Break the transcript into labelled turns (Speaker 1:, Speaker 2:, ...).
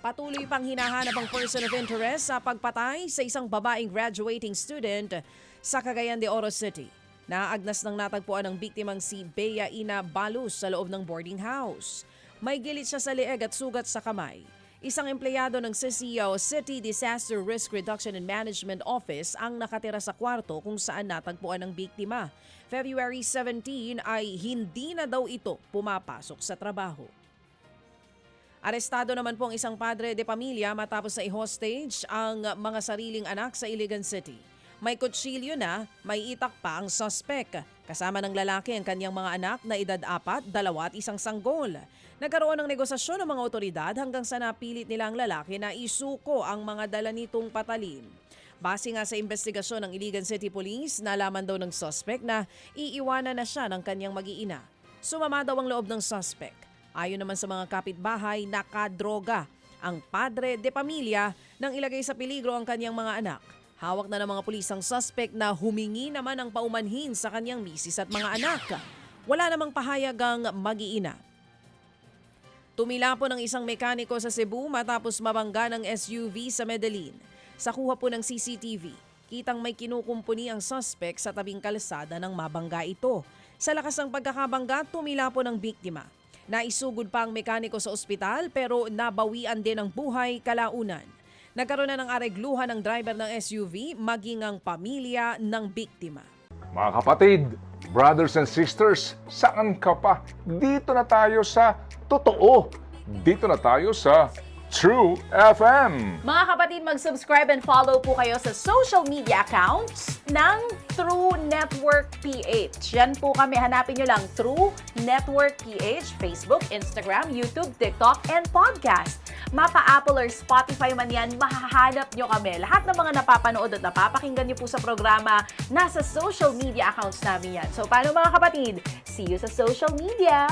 Speaker 1: Patuloy pang hinahanap ang person of interest sa pagpatay sa isang babaeng graduating student sa Cagayan de Oro City. Naagnas ng natagpuan ng biktimang si Bea Ina Balus sa loob ng boarding house. May gilit siya sa leeg at sugat sa kamay. Isang empleyado ng CCO City Disaster Risk Reduction and Management Office ang nakatira sa kwarto kung saan natagpuan ng biktima. February 17 ay hindi na daw ito pumapasok sa trabaho. Arestado naman po ang isang padre de pamilya matapos na i-hostage ang mga sariling anak sa Iligan City. May kutsilyo na, may itak pa ang suspect. Kasama ng lalaki ang kanyang mga anak na edad 4, 2 at 1 sanggol. Nagkaroon ng negosasyon ng mga otoridad hanggang sa napilit nila ang lalaki na isuko ang mga dala nitong patalim. Base nga sa investigasyon ng Iligan City Police, nalaman daw ng suspect na iiwanan na siya ng kanyang mag-iina. Sumama daw ang loob ng suspect. Ayon naman sa mga kapitbahay, nakadroga ang padre de pamilya nang ilagay sa peligro ang kanyang mga anak. Hawak na ng mga pulis ang suspect na humingi naman ng paumanhin sa kanyang misis at mga anak. Wala namang pahayag ang mag-iina. Tumila po ng isang mekaniko sa Cebu matapos mabangga ng SUV sa Medellin. Sa kuha po ng CCTV, kitang may kinukumpuni ang suspect sa tabing kalsada ng mabangga ito. Sa lakas ng pagkakabangga, tumila po ng biktima. Naisugod pa ang mekaniko sa ospital pero nabawian din ang buhay kalaunan. Nagkaroon na ng aregluhan ng driver ng SUV maging ang pamilya ng biktima.
Speaker 2: Mga kapatid, brothers and sisters, saan ka pa? Dito na tayo sa totoo. Dito na tayo sa True FM.
Speaker 3: Mga kapatid, mag-subscribe and follow po kayo sa social media accounts ng True Network PH. Yan po kami, hanapin nyo lang True Network PH, Facebook, Instagram, YouTube, TikTok, and podcast. Mapa Apple or Spotify man yan, mahahanap nyo kami. Lahat ng mga napapanood at napapakinggan nyo po sa programa, nasa social media accounts namin yan. So paano mga kapatid? See you sa social media!